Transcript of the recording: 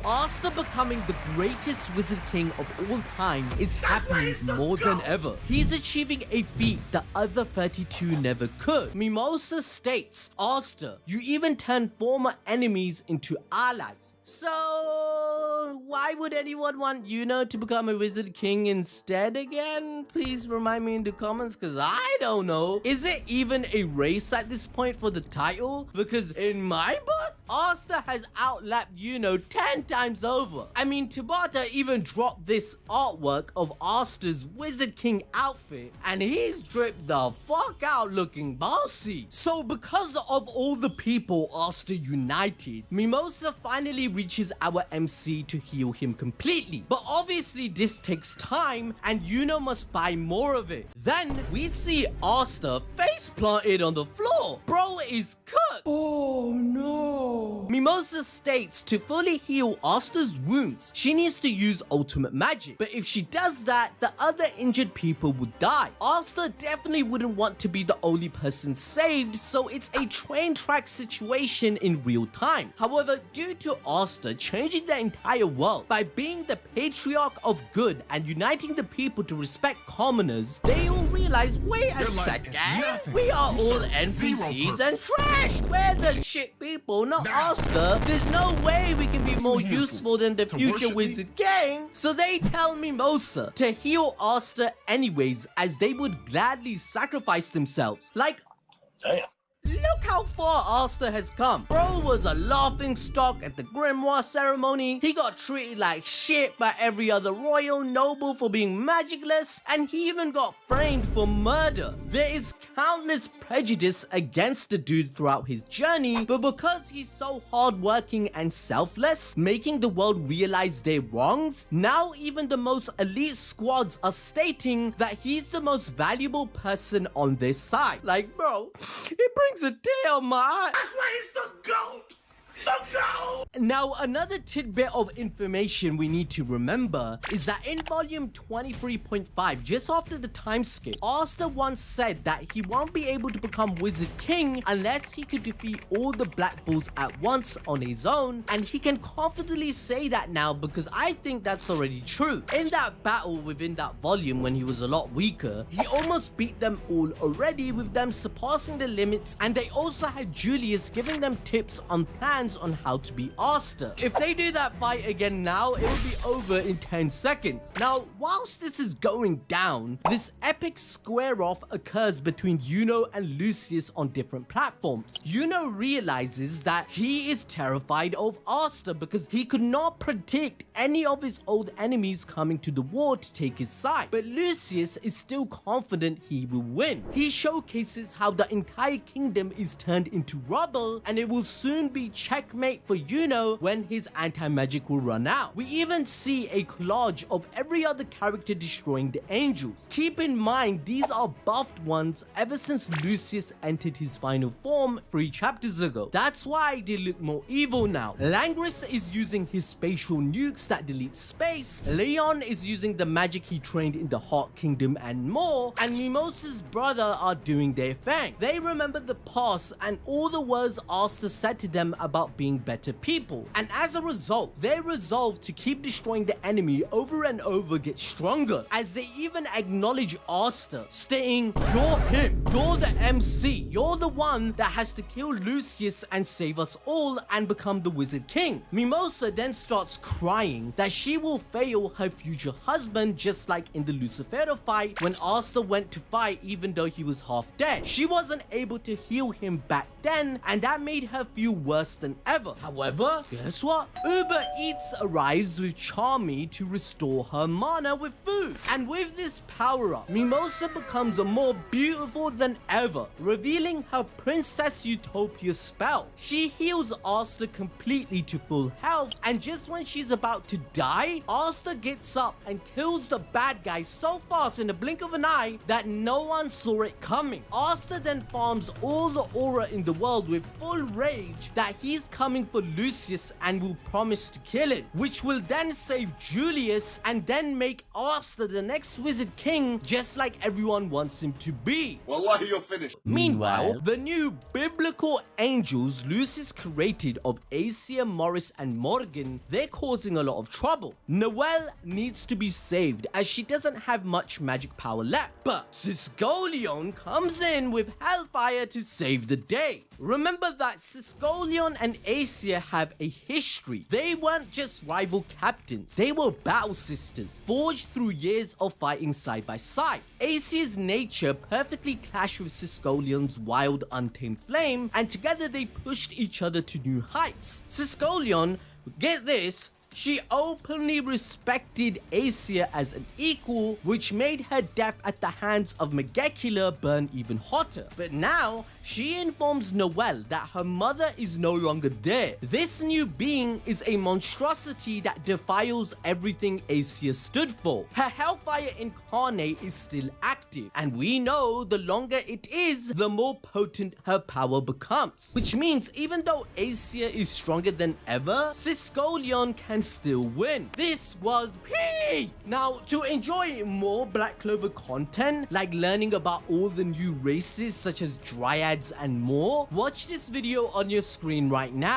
Asta becoming the greatest wizard king of all time is happening more than ever. He's achieving a feat that other 32 never could. Mimosa states, Asta, you even turn former enemies into allies. So, why would anyone want Yuno to become a wizard king instead again? Please remind me in the comments, because I don't know. Is it even a race at this point for the title? Because in my book, Asta has outlapped Yuno 10 times over. I mean, Tabata even dropped this artwork of Asta's wizard king outfit, and he's dripped the fuck out looking bossy. So because of all the people Asta united, Mimosa finally reaches our MC to heal him completely. But obviously this takes time and Yuno must buy more of it. Then we see Asta face planted on the floor. Bro is cooked. Oh no. Mimosa states to fully heal Asta's wounds, she needs to use ultimate magic. But if she does that, the other injured people would die. Asta definitely wouldn't want to be the only person saved, so it's a train track situation in real time. However, due to Asta changing the entire world by being the patriarch of good and uniting the people to respect commoners, they all realize, wait a second, we are all NPCs and trash. We're the shit people, not Asta. There's no way we can be more useful than the future wizard king. So they tell Mimosa to heal Asta anyways, as they would gladly sacrifice themselves. Like, damn. Look how far Asta has come. Bro was a laughing stock at the grimoire ceremony. He got treated like shit by every other royal noble for being magicless, and he even got framed for murder. There is countless prejudice against the dude throughout his journey, but because he's so hardworking and selfless, making the world realize their wrongs, now even the most elite squads are stating that he's the most valuable person on their side. Like, bro, it brings a tear on my eye. That's why he's the GOAT! The GOAT! Now, another tidbit of information we need to remember is that in volume 23.5, just after the time skip, Asta once said that he won't be able to become Wizard King unless he could defeat all the Black Bulls at once on his own, and he can confidently say that now because I think that's already true. In that battle within that volume when he was a lot weaker, he almost beat them all already, with them surpassing the limits, and they also had Julius giving them tips on plans on how to be Asta. If they do that fight again now, it will be over in 10 seconds. Now, whilst this is going down, this epic square off occurs between Yuno and Lucius on different platforms. Yuno realizes that he is terrified of Asta because he could not predict any of his old enemies coming to the war to take his side, but Lucius is still confident he will win. He showcases how the entire kingdom is turned into rubble, and it will soon be checkmate for Yuno when his anti-magic will run out. We even see a collage of every other character destroying the angels. Keep in mind, these are buffed ones ever since Lucius entered his final form 3 chapters ago. That's why they look more evil now. Langris is using his spatial nukes that delete space, Leon is using the magic he trained in the Heart Kingdom and more, and Mimosa's brother are doing their thing. They remember the past and all the words Asta said to them about being better people, and as a result, their resolve to keep destroying the enemy over and over gets stronger, as they even acknowledge Asta, stating, you're him, you're the MC, you're the one that has to kill Lucius and save us all and become the Wizard King. Mimosa then starts crying that she will fail her future husband, just like in the Lucifero fight when Asta went to fight even though he was half dead. She wasn't able to heal him back then, and that made her feel worse than ever. However, guess what? Uber Eats arrives with Charmy to restore her mana with food. And with this power up, Mimosa becomes more beautiful than ever, revealing her Princess Utopia spell. She heals Asta completely to full health, and just when she's about to die, Asta gets up and kills the bad guy so fast in the blink of an eye that no one saw it coming. Asta then farms all the aura in the world with full rage that he's is coming for Lucius and will promise to kill him, which will then save Julius and then make Asta the next Wizard King, just like everyone wants him to be. Wallahi, you're finished. Meanwhile, the new biblical angels Lucius created of Acier, Morris and Morgan, they're causing a lot of trouble. Noelle needs to be saved as she doesn't have much magic power left, but Siscolion comes in with Hellfire to save the day. Remember that Siscolion and Acier have a history. They weren't just rival captains, they were battle sisters, forged through years of fighting side by side. Acier's nature perfectly clashed with Siscolion's wild, untamed flame, and together they pushed each other to new heights. Siscolion, get this, she openly respected Acier as an equal, which made her death at the hands of Megecula burn even hotter. But now, she informs Noelle that her mother is no longer there. This new being is a monstrosity that defiles everything Acier stood for. Her Hellfire Incarnate is still active, and we know the longer it is, the more potent her power becomes. Which means even though Acier is stronger than ever, Siscolion can still win. This was peak! Now, to enjoy more Black Clover content, like learning about all the new races such as Dryads and more, watch this video on your screen right now.